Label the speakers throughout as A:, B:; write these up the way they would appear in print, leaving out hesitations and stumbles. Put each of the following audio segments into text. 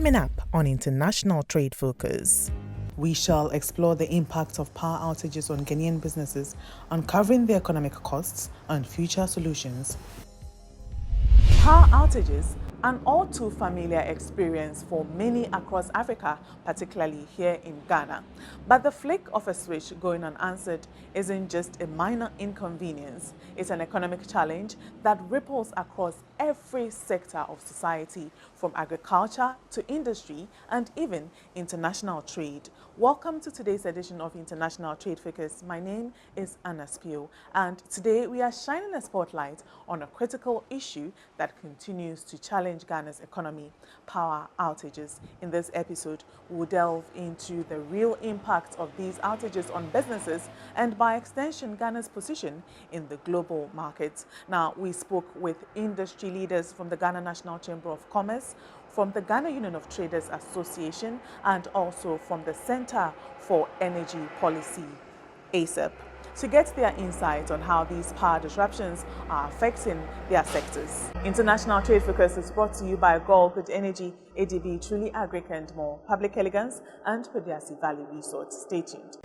A: Coming up on International Trade Focus, we shall explore the impact of power outages on Ghanaian businesses, uncovering the economic costs and future solutions. Power outages, an all too familiar experience for many across Africa, particularly here in Ghana. But the flick of a switch going unanswered isn't just a minor inconvenience. It's an economic challenge that ripples across every sector of society, from agriculture to industry and even international trade. Welcome to today's edition of International Trade Focus. My name is Anna Spio, and today we are shining a spotlight on a critical issue that continues to challenge Ghana's economy: power outages. In this episode, we'll delve into the real impact of these outages on businesses and, by extension, Ghana's position in the global market. Now, we spoke with industry leaders from the Ghana National Chamber of Commerce, from the Ghana Union of Traders Association, and also from the Center for Energy Policy, ASAP, to get their insight on how these power disruptions are affecting their sectors. International Trade Focus is brought to you by Gold Energy, ADB, Truly Agric and more, Public Elegance, and Pediasi Valley Resort. Stay tuned.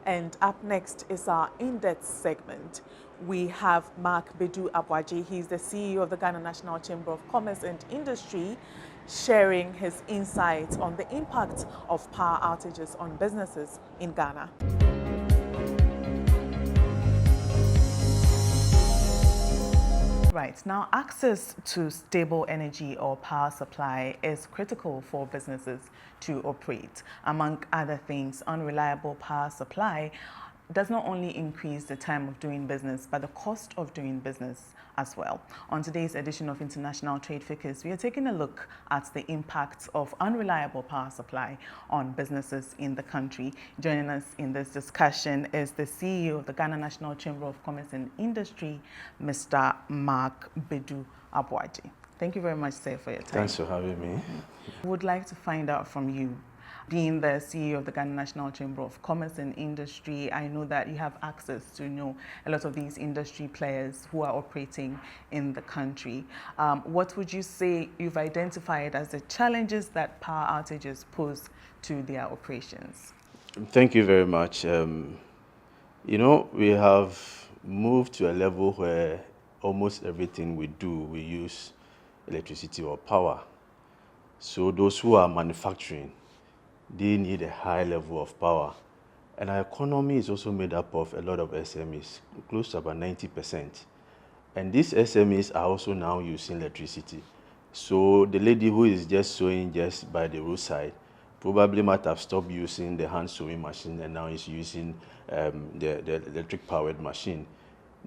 A: And up next is our in-depth segment. We have Mark Bedu Abwaji. He's the CEO of the Ghana National Chamber of Commerce and Industry, sharing his insights on the impact of power outages on businesses in Ghana. Right, now access to stable energy or power supply is critical for businesses to operate. Among other things, unreliable power supply does not only increase the time of doing business, but the cost of doing business as well. On today's edition of International Trade Focus, we are taking a look at the impact of unreliable power supply on businesses in the country. Joining us in this discussion is the CEO of the Ghana National Chamber of Commerce and Industry, Mr. Mark Bedu Abwaji. Thank you very much, sir, for your time.
B: Thanks for having me.
A: I would like to find out from you, being the CEO of the Ghana National Chamber of Commerce and Industry, I know that you have access to a lot of these industry players who are operating in the country. What would you say you've identified as the challenges that power outages pose to their operations?
B: Thank you very much. We have moved to a level where almost everything we do, we use electricity or power. So those who are manufacturing, they need a high level of power. And our economy is also made up of a lot of SMEs, close to about 90%. And these SMEs are also now using electricity. So the lady who is just sewing just by the roadside probably might have stopped using the hand sewing machine and now is using the electric powered machine.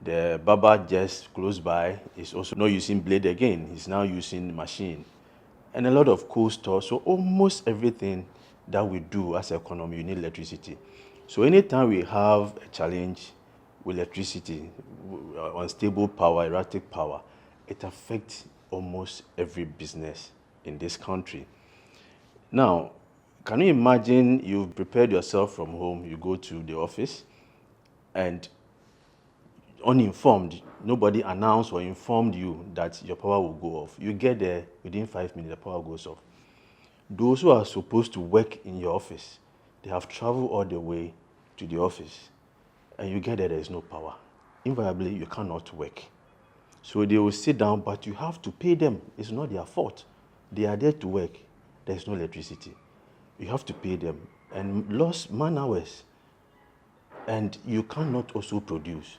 B: The barber just close by is also not using blade again, he's now using machine. And a lot of cool stores, so almost everything that we do as an economy, you need electricity. So anytime we have a challenge with electricity, unstable power, erratic power, it affects almost every business in this country. Now, can you imagine you've prepared yourself from home, you go to the office, and uninformed, nobody announced or informed you that your power will go off. You get there, within 5 minutes, the power goes off. Those who are supposed to work in your office, they have traveled all the way to the office, and you get there is no power. Invariably, you cannot work. So they will sit down, but you have to pay them. It's not their fault. They are there to work. There's no electricity. You have to pay them, and lost man hours. And you cannot also produce.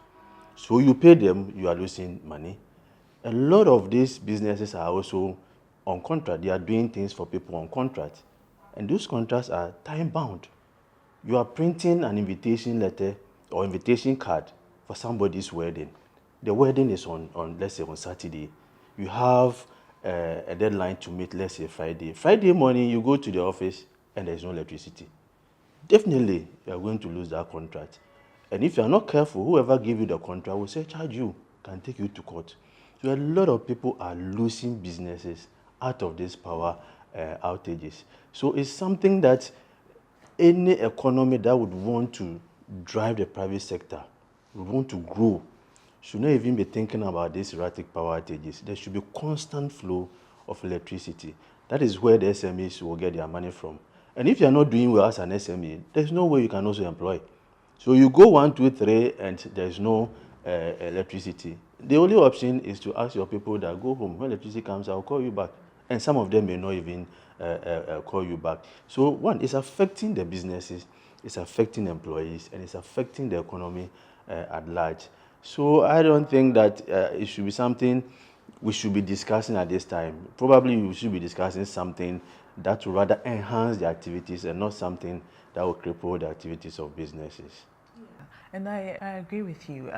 B: So you pay them, you are losing money. A lot of these businesses are also on contract. They are doing things for people on contract. And those contracts are time-bound. You are printing an invitation letter or invitation card for somebody's wedding. The wedding is on let's say, on Saturday. You have a deadline to meet, let's say, Friday. Friday morning, you go to the office and there's no electricity. Definitely, you are going to lose that contract. And if you are not careful, whoever gave you the contract will say, charge you, can take you to court. So a lot of people are losing businesses out of these power outages. So it's something that any economy that would want to drive the private sector, would want to grow, should not even be thinking about these erratic power outages. There should be constant flow of electricity. That is where the SMEs will get their money from. And if you are not doing well as an SME, there's no way you can also employ. So you go 1, 2, 3, and there's no electricity. The only option is to ask your people that go home. When electricity comes, I'll call you back. And some of them may not even call you back. So one, it's affecting the businesses, it's affecting employees, and it's affecting the economy at large. So I don't think that it should be something we should be discussing at this time. Probably we should be discussing something that will rather enhance the activities and not something that will cripple the activities of businesses.
A: And I agree with you.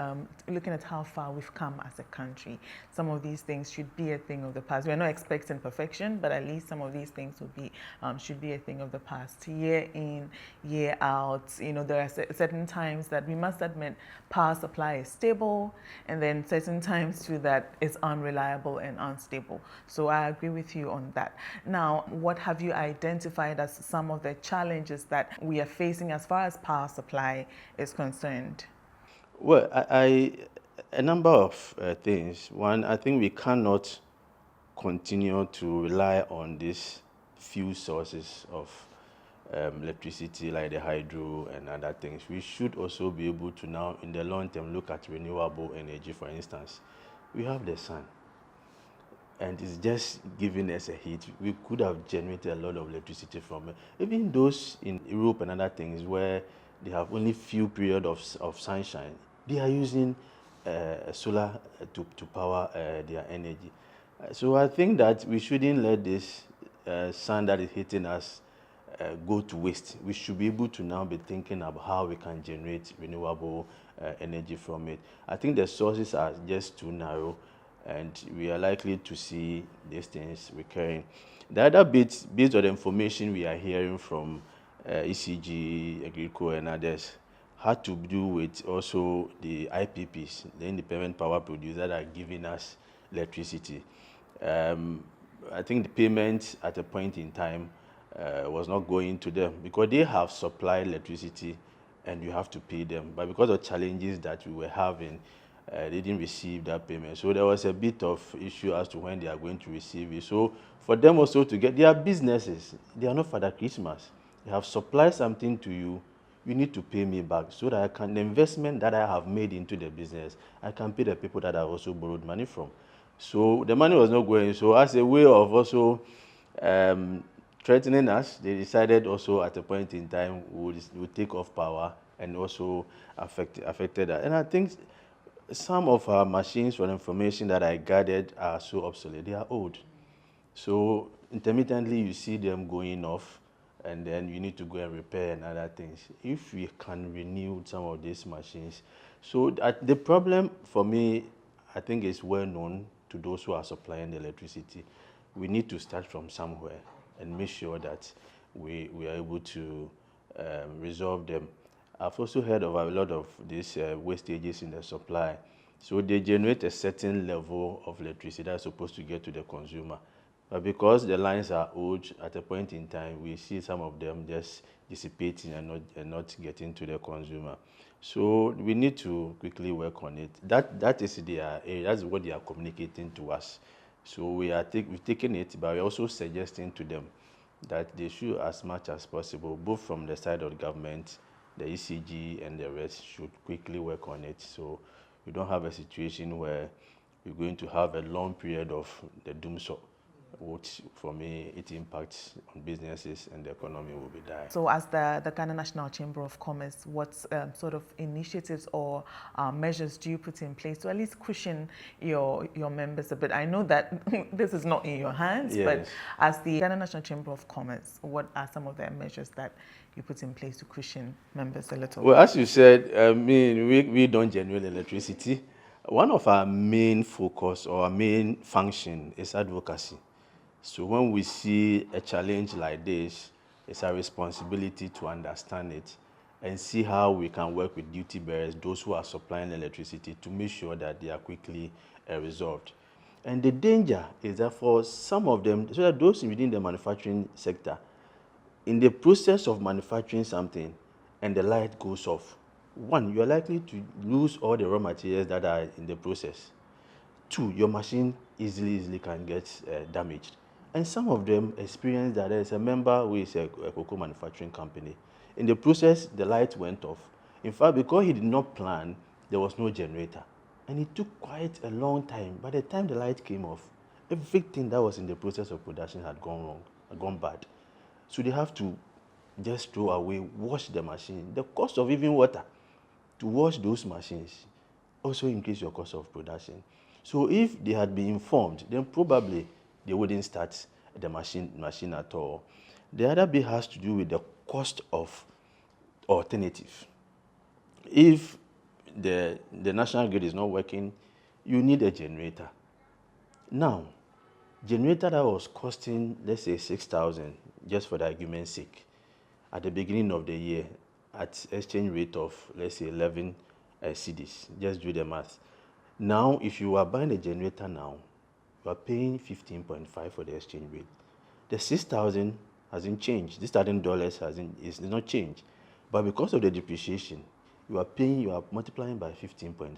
A: Looking at how far we've come as a country, some of these things should be a thing of the past. We're not expecting perfection, but at least some of these things will be should be a thing of the past. Year in, year out, there are certain times that we must admit power supply is stable, and then certain times too that it's unreliable and unstable. So I agree with you on that. Now, what have you identified as some of the challenges that we are facing as far as power supply is concerned?
B: Well, a number of things. One, I think we cannot continue to rely on these few sources of electricity like the hydro and other things. We should also be able to now, in the long term, look at renewable energy. For instance, we have the sun, and it's just giving us a heat. We could have generated a lot of electricity from it. Even those in Europe and other things where they have only few period of sunshine, they are using solar to power their energy. So I think that we shouldn't let this sun that is hitting us go to waste. We should be able to now be thinking about how we can generate renewable energy from it. I think the sources are just too narrow, and we are likely to see these things recurring. The other bit, based on the information we are hearing from ECG, Agrico, and others, had to do with also the IPPs, the independent power producers that are giving us electricity. I think the payment at a point in time was not going to them because they have supplied electricity and you have to pay them. But because of challenges that we were having, they didn't receive that payment. So there was a bit of issue as to when they are going to receive it. So for them also to get their businesses, they are not Father Christmas. They have supplied something to you, you need to pay me back so that the investment that I have made into the business, I can pay the people that I also borrowed money from. So the money was not going. So as a way of also threatening us, they decided also at a point in time we would take off power and also affected that. And I think some of our machines, for information that I gathered, are so obsolete. They are old. So intermittently you see them going off, and then you need to go and repair and other things. If we can renew some of these machines. So the problem for me, I think is well known to those who are supplying the electricity. We need to start from somewhere and make sure that we are able to resolve them. I've also heard of a lot of these wastages in the supply. So they generate a certain level of electricity that's supposed to get to the consumer. But because the lines are old, at a point in time, we see some of them just dissipating and not getting to the consumer. So we need to quickly work on it. That is their area. That's what they are communicating to us. So we've taken it, but we're also suggesting to them that they should, as much as possible, both from the side of the government, the ECG, and the rest, should quickly work on it. So we don't have a situation where we're going to have a long period of the doomsday, which for me, it impacts on businesses and the economy will be dire.
A: So as the Ghana National Chamber of Commerce, what sort of initiatives or measures do you put in place to at least cushion your members a bit? I know that this is not in your hands,
B: Yes.
A: but as the Ghana National Chamber of Commerce, what are some of the measures that you put in place to cushion members a little?
B: Well, as you said, we don't generate electricity. One of our main focus or our main function is advocacy. So when we see a challenge like this, it's our responsibility to understand it and see how we can work with duty bearers, those who are supplying electricity, to make sure that they are quickly resolved. And the danger is that for some of them, so that those within the manufacturing sector, in the process of manufacturing something and the light goes off, one, you are likely to lose all the raw materials that are in the process. Two, your machine easily can get damaged. And some of them experience that. There's a member who is a cocoa manufacturing company. In the process, the light went off. In fact, because he did not plan, there was no generator. And it took quite a long time. By the time the light came off, everything that was in the process of production had gone wrong, had gone bad. So they have to just throw away, wash the machine. The cost of even water to wash those machines also increase your cost of production. So if they had been informed, then probably they wouldn't start the machine at all. The other bit has to do with the cost of alternative. If the national grid is not working, you need a generator. Now, generator that was costing, let's say, 6,000, just for the argument's sake, at the beginning of the year, at exchange rate of, let's say, 11 cedis, just do the math. Now, if you are buying a generator now, you are paying 15.5 for the exchange rate. The 6,000 hasn't changed. This $1,000 is not changed. But because of the depreciation, you are multiplying by 15.5.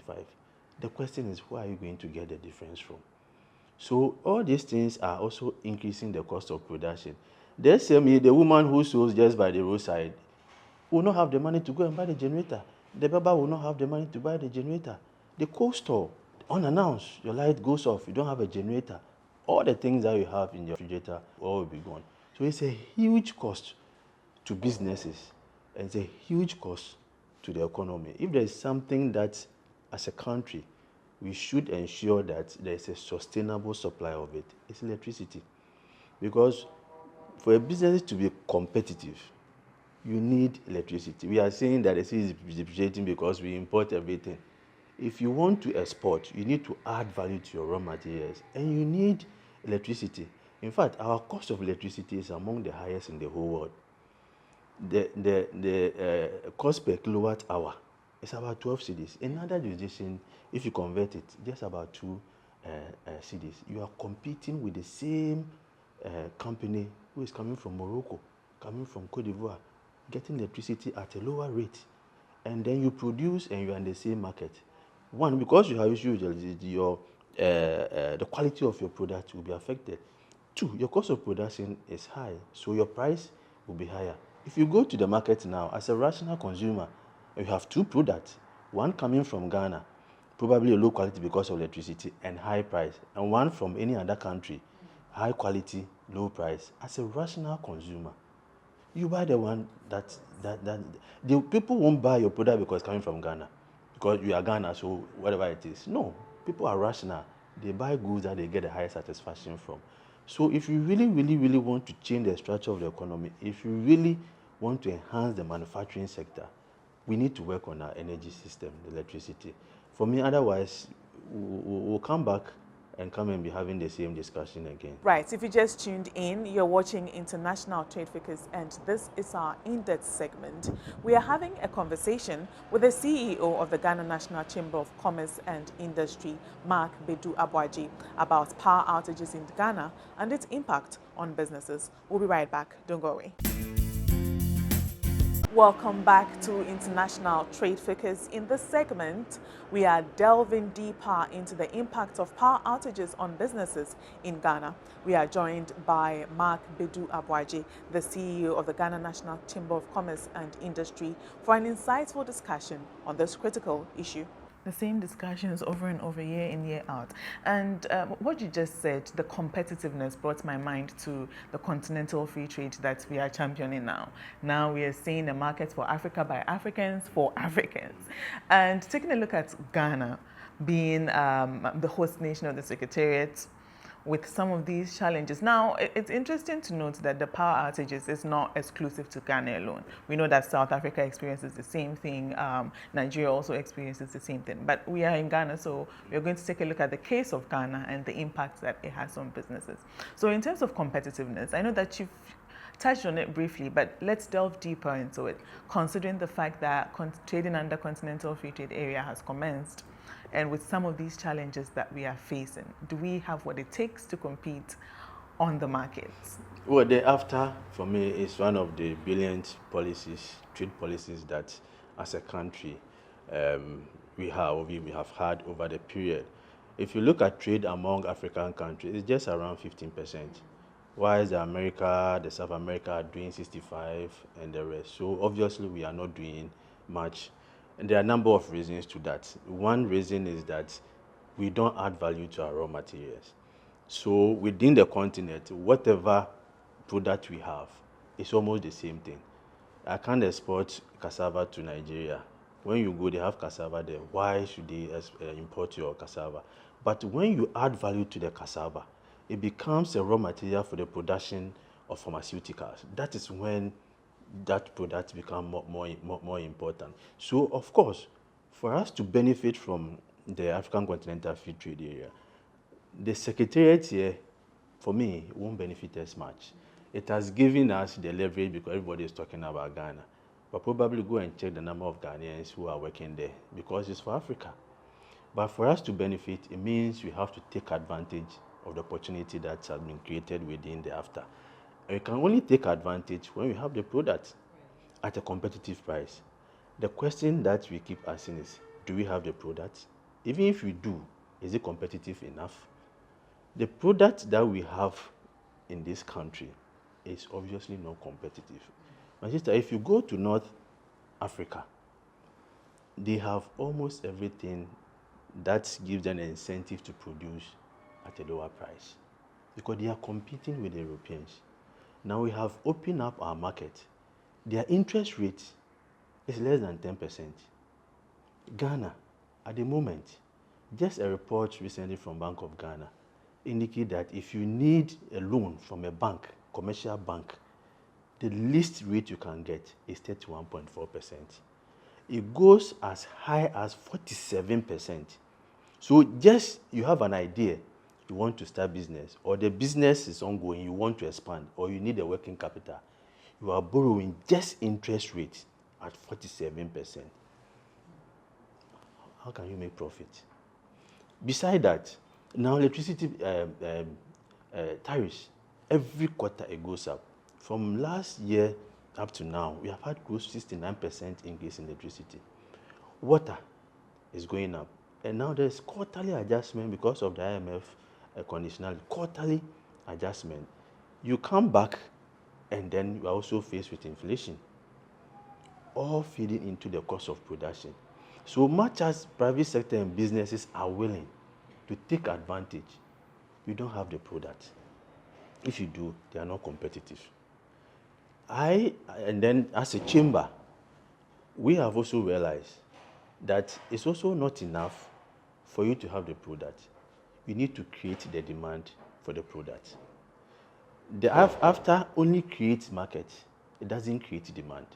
B: The question is, where are you going to get the difference from? So all these things are also increasing the cost of production. The SME, the woman who sews just by the roadside, will not have the money to go and buy the generator. The barber will not have the money to buy the generator. The cold store, unannounced, your light goes off, you don't have a generator. All the things that you have in your refrigerator all will be gone. So it's a huge cost to businesses, and it's a huge cost to the economy. If there's something that, as a country, we should ensure that there's a sustainable supply of it, it's electricity. Because for a business to be competitive, you need electricity. We are saying that the city is depreciating because we import everything. If you want to export, you need to add value to your raw materials, and you need electricity. In fact, our cost of electricity is among the highest in the whole world. The cost per kilowatt hour is about 12 cedis. In other jurisdictions, if you convert it, just about 2 cedis. You are competing with the same company who is coming from Morocco, coming from Cote d'Ivoire, getting electricity at a lower rate. And then you produce and you are in the same market. One, because you have issues with the quality of your product will be affected. Two, your cost of production is high, so your price will be higher. If you go to the market now, as a rational consumer, you have 2 products, one coming from Ghana, probably a low quality because of electricity and high price, and one from any other country, high quality, low price. As a rational consumer, you buy the one that the people won't buy your product because it's coming from Ghana, because you are Ghana, so whatever it is. No, people are rational. They buy goods that they get the highest satisfaction from. So if you really want to change the structure of the economy, if you really want to enhance the manufacturing sector, we need to work on our energy system, the electricity. For me, otherwise, we'll come back and come and be having the same discussion again.
A: Right, if you just tuned in, you're watching International Trade Focus, and this is our in-depth segment. We are having a conversation with the CEO of the Ghana National Chamber of Commerce and Industry, Mark Bedu Abwaji, about power outages in Ghana and its impact on businesses. We'll be right back. Don't go away. Welcome back to International Trade Focus. In this segment, we are delving deeper into the impact of power outages on businesses in Ghana. We are joined by Mark Bedu Abwaji, the CEO of the Ghana National Chamber of Commerce and Industry, for an insightful discussion on this critical issue. The same discussions over and over, year in, year out. And what you just said, the competitiveness, brought my mind to the continental free trade that we are championing now. Now we are seeing a market for Africa by Africans for Africans. And taking a look at Ghana being the host nation of the Secretariat, with some of these challenges. Now, it's interesting to note that the power outages is not exclusive to Ghana alone. We know that South Africa experiences the same thing. Nigeria also experiences the same thing. But we are in Ghana, so we're going to take a look at the case of Ghana and the impact that it has on businesses. So in terms of competitiveness, I know that you've touched on it briefly, but let's delve deeper into it, considering the fact that trading under Continental Free Trade Area has commenced. And with some of these challenges that we are facing, do we have what it takes to compete on the markets?
B: Well, the AFTA, for me, is one of the brilliant policies, trade policies that, as a country, we have had over the period. if you look at trade among African countries, it's just around 15%. While the America, the South America are doing 65 and the rest. So obviously we are not doing much. And there are a number of reasons to that. One reason is that we don't add value to our raw materials. So within the continent, whatever product we have, it's almost the same thing. I can't export cassava to Nigeria. When you go, they have cassava there. Why should they import your cassava? But when you add value to the cassava, it becomes a raw material for the production of pharmaceuticals. That is when that product becomes more important. So, of course, for us to benefit from the African Continental Free Trade Area, the Secretariat here, for me, won't benefit as much. It has given us the leverage because everybody is talking about Ghana. But probably go and check the number of Ghanaians who are working there because it's for Africa. But for us to benefit, it means we have to take advantage of the opportunity that has been created within the AFTA. And we can only take advantage when we have the product at a competitive price. The question that we keep asking is, do we have the product? Even if we do, is it competitive enough? The product that we have in this country is obviously not competitive. My sister, if you go to North Africa, they have almost everything that gives them an incentive to produce at a lower price because they are competing with the Europeans. Now we have opened up our market. Their interest rate is less than 10%. Ghana, at the moment, just a report recently from Bank of Ghana indicate that if you need a loan from a bank, commercial bank, the least rate you can get is 31.4%. It goes as high as 47%. So just you have an idea, you want to start business, or the business is ongoing, you want to expand, or you need a working capital, you are borrowing just interest rates at 47%. How can you make profit? Beside that, now electricity tariffs, every quarter it goes up. From last year up to now, we have had close to 69% increase in electricity. Water is going up. And now there's quarterly adjustment because of the IMF conditional quarterly adjustment. You come back and then you are also faced with inflation, all feeding into the cost of production. So much as private sector and businesses are willing to take advantage, we don't have the product. If you do, they are not competitive. And then as a chamber, we have also realized that it's also not enough for you to have the product. You need to create the demand for the product. The after only creates market, it doesn't create demand.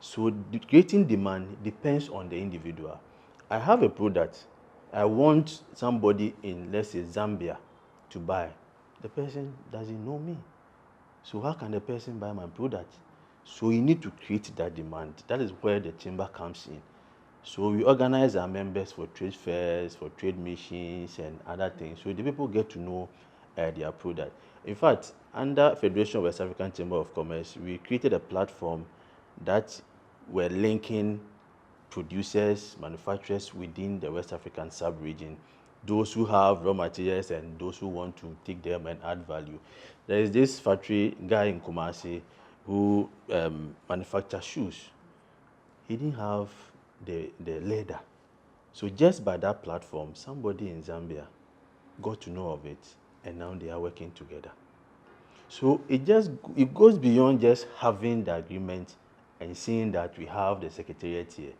B: So creating demand depends on the individual. I have a product. I want somebody in, let's say, Zambia to buy. The person doesn't know me. So how can the person buy my product? So you need to create that demand. That is where the chamber comes in. So we organize our members for trade fairs, for trade missions, and other things. So the people get to know their product. In fact, under Federation of West African Chamber of Commerce, we created a platform that were linking producers, manufacturers within the West African sub-region, those who have raw materials and those who want to take them and add value. There is this factory guy in Kumasi who manufactures shoes. He didn't have the leather. So just by that platform, somebody in Zambia got to know of it, and now they are working together. So it goes beyond just having the agreement and seeing that we have the secretariat here.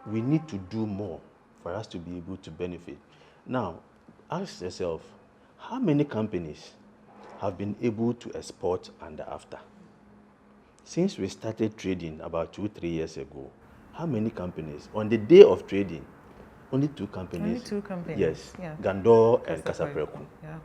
B: We need to do more for us to be able to benefit. Now, ask yourself, how many companies have been able to export under AFTA? Since we started trading about 2-3 years ago, how many companies? On the day of trading, only 2 companies.
A: Only 2 companies.
B: Yes,
A: yeah.
B: Gandor and Kasapreku.
A: Yeah.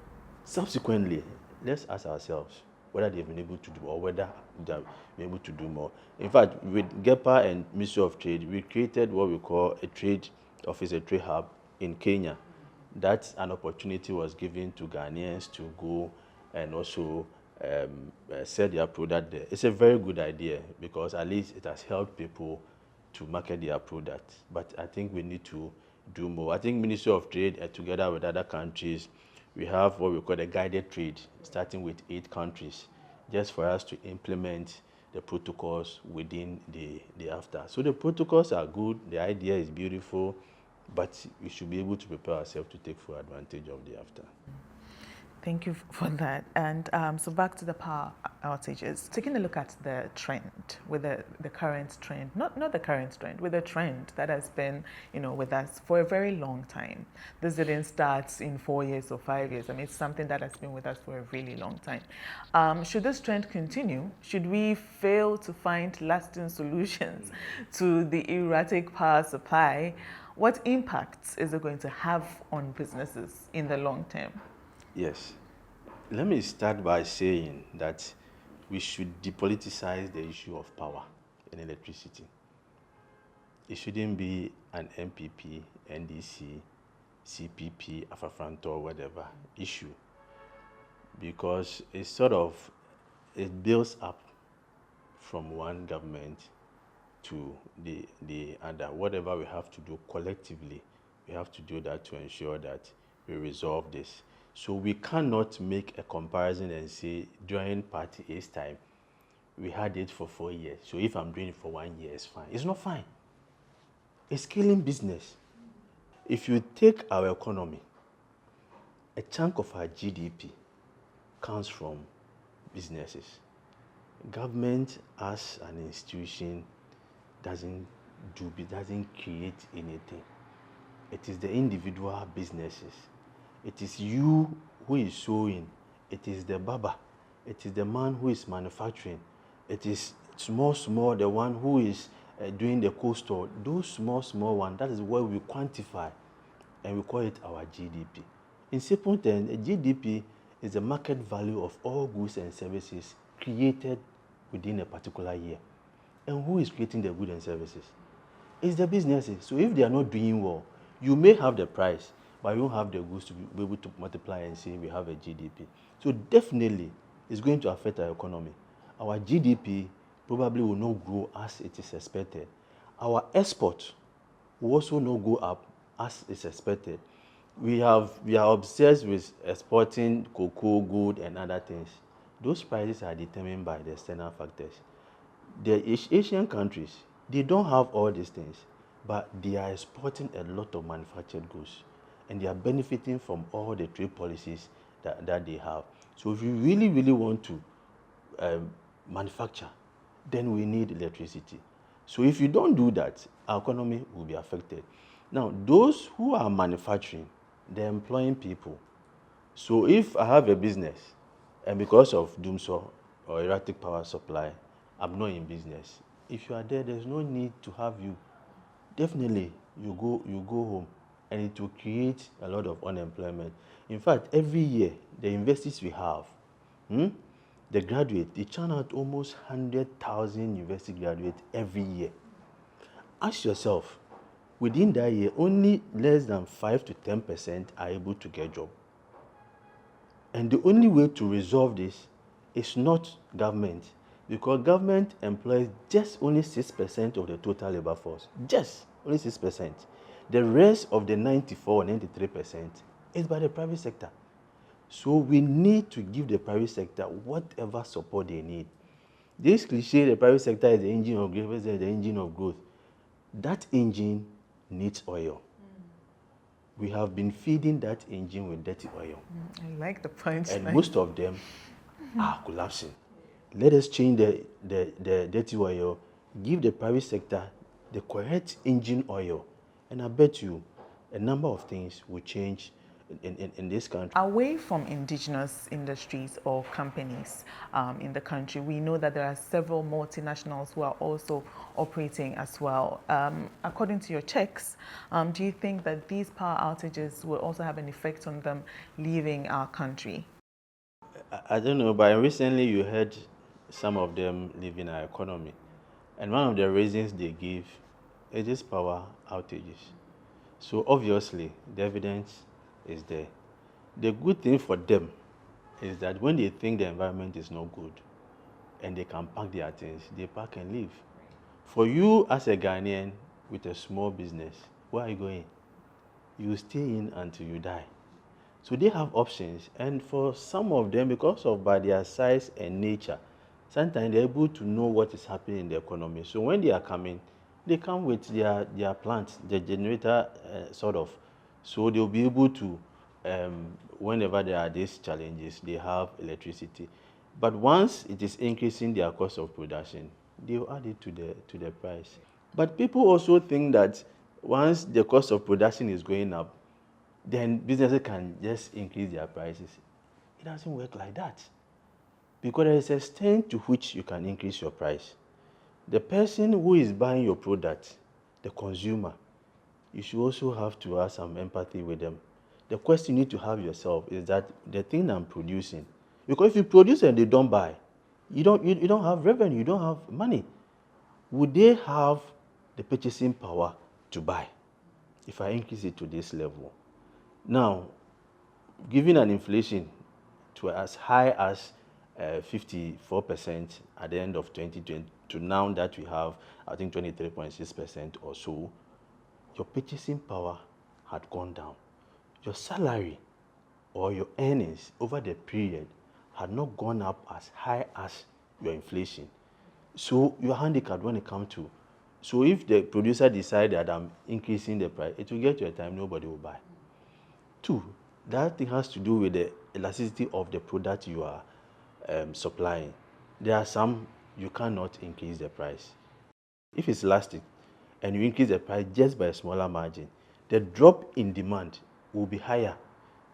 B: Subsequently, let's ask ourselves whether they've been able to do or whether they've been able to do more. In fact, with GEPA and Ministry of Trade, we created what we call a trade office, a trade hub in Kenya. That an opportunity was given to Ghanaians to go and also sell their product there. It's a very good idea because at least it has helped people to market their product. But I think we need to do more. I think Ministry of Trade, together with other countries, we have what we call a guided trade, starting with 8 countries, just for us to implement the protocols within the AFTA. So the protocols are good, the idea is beautiful, but we should be able to prepare ourselves to take full advantage of the AFTA.
A: Thank you for that. And so back to the power outages. Taking a look at the trend, with the current trend, not the current trend, with the trend that has been, with us for a very long time. This didn't start in 4 years or 5 years. I mean, it's something that has been with us for a really long time. Should this trend continue? Should we fail to find lasting solutions to the erratic power supply? What impacts is it going to have on businesses in the long term?
B: Yes. Let me start by saying that we should depoliticize the issue of power and electricity. It shouldn't be an MPP, NDC, CPP, Afafranto, or whatever issue, because it builds up from one government to the other. Whatever we have to do collectively, we have to do that to ensure that we resolve this. So we cannot make a comparison and say during Party A's time, we had it for 4 years. So if I'm doing it for 1 year, it's fine. It's not fine. It's killing business. If you take our economy, a chunk of our GDP comes from businesses. Government as an institution doesn't create anything. It is the individual businesses. It is you who is sewing. It is the barber. It is the man who is manufacturing. It is small, the one who is doing the cold store. Those small ones, that is what we quantify, and we call it our GDP. In simple terms, a GDP is the market value of all goods and services created within a particular year. And who is creating the goods and services? It's the businesses. So if they are not doing well, you may have the price, but you don't have the goods to be able to multiply and say we have a GDP. So definitely, it's going to affect our economy. Our GDP probably will not grow as it is expected. Our export will also not go up as is expected. We are obsessed with exporting cocoa, gold, and other things. Those prices are determined by the external factors. The Asian countries, they don't have all these things, but they are exporting a lot of manufactured goods, and they are benefiting from all the trade policies that they have. So if you really want to manufacture, then we need electricity. So if you don't do that, our economy will be affected. Now, those who are manufacturing, they're employing people. So if I have a business, and because of doomsday or erratic power supply, I'm not in business. If you are there, there's no need to have you. Definitely, you go home, and it will create a lot of unemployment. In fact, every year, the universities we have, the graduates, they churn out almost 100,000 university graduates every year. Ask yourself, within that year, only less than 5 to 10% are able to get a job. And the only way to resolve this is not government, because government employs just only 6% of the total labor force. Just only 6%. The rest of the 94 or 93% is by the private sector. So we need to give the private sector whatever support they need. This cliche, the private sector is the engine of growth, the engine of growth. That engine needs oil. We have been feeding that engine with dirty oil.
A: I like the punch.
B: And most of them are collapsing. Let us change the dirty oil, give the private sector the correct engine oil, and I bet you a number of things will change in this country.
A: Away from indigenous industries or companies in the country, we know that there are several multinationals who are also operating as well. According to your checks, do you think that these power outages will also have an effect on them leaving our country?
B: I don't know, but recently you heard some of them leaving our economy. And one of the reasons they give is this power outages. So obviously, the evidence is there. The good thing for them is that when they think the environment is not good and they can pack their things, they pack and leave. For you as a Ghanaian with a small business, where are you going? you stay in until you die. So they have options, and for some of them, because of by their size and nature, sometimes they're able to know what is happening in the economy. So when they are coming, they come with their plants, the generator sort of. So they'll be able to, whenever there are these challenges, they have electricity. But once it is increasing their cost of production, they'll add it to the price. But people also think that once the cost of production is going up, then businesses can just increase their prices. It doesn't work like that. Because there is a extent to which you can increase your price. The person who is buying your product, the consumer, you should also have to have some empathy with them. The question you need to have yourself is that the thing I'm producing, because if you produce and they don't buy, you don't have revenue, you don't have money. Would they have the purchasing power to buy if I increase it to this level? Now, given an inflation to as high as 54% at the end of 2020 to now that we have, I think, 23.6% or so, your purchasing power had gone down. Your salary or your earnings over the period had not gone up as high as your inflation. So you're handicapped when it comes to, so if the producer decides that I'm increasing the price, it will get to a time nobody will buy. Two, that thing has to do with the elasticity of the product you are supplying. There are some you cannot increase the price. If it's elastic and you increase the price just by a smaller margin, the drop in demand will be higher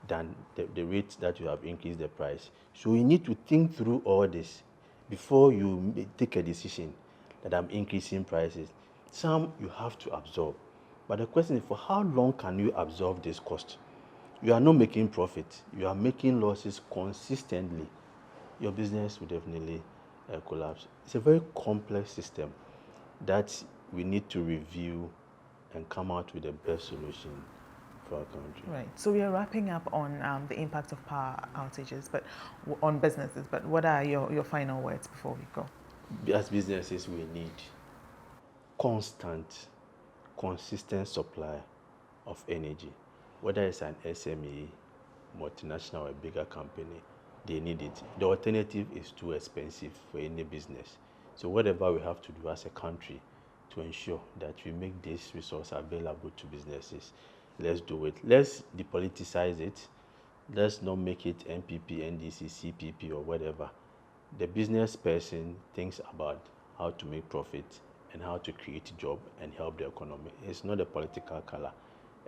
B: than the rate that you have increased the price. So you need to think through all this before you take a decision that I'm increasing prices. Some you have to absorb. But the question is, for how long can you absorb this cost? You are not making profit. You are making losses consistently. Your business will definitely collapse. It's a very complex system that we need to review and come out with the best solution for our country.
A: Right. So we are wrapping up on the impact of power outages, but on businesses. But what are your final words before we go?
B: As businesses, we need constant, consistent supply of energy. Whether it's an SME, multinational, or a bigger company, they need it. The alternative is too expensive for any business. So whatever we have to do as a country to ensure that we make this resource available to businesses, let's do it. Let's depoliticize it. Let's not make it NPP, NDC, CPP, or whatever. The business person thinks about how to make profit and how to create job and help the economy. It's not a political color.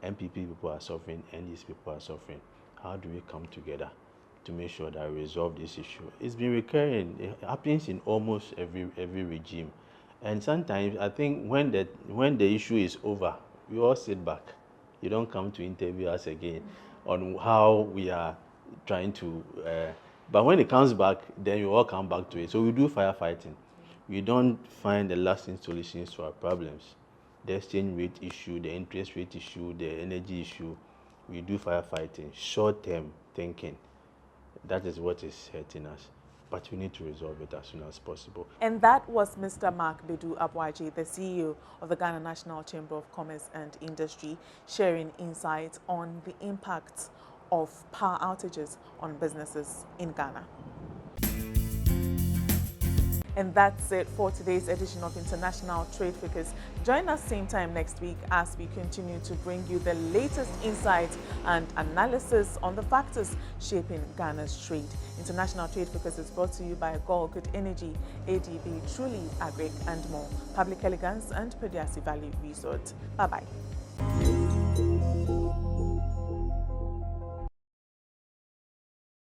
B: NPP people are suffering, NDC people are suffering. How do we come together to make sure that we resolve this issue? It's been recurring. It happens in almost every regime. And sometimes I think when the issue is over, we all sit back. You don't come to interview us again on how we are trying to. But when it comes back, then you all come back to it. So we do firefighting. We don't find the lasting solutions to our problems. The exchange rate issue, the interest rate issue, the energy issue, we do firefighting, short-term thinking. That is what is hurting us. But we need to resolve it as soon as possible.
A: And that was Mr. Mark Bedu Abwaji, the CEO of the Ghana National Chamber of Commerce and Industry, sharing insights on the impact of power outages on businesses in Ghana. And that's it for today's edition of International Trade Focus. Join us same time next week as we continue to bring you the latest insights and analysis on the factors shaping Ghana's trade. International Trade Focus is brought to you by Gold Good Energy, ADB, Truly Agric and more, Public Elegance and Pediasi Valley Resort. Bye-bye.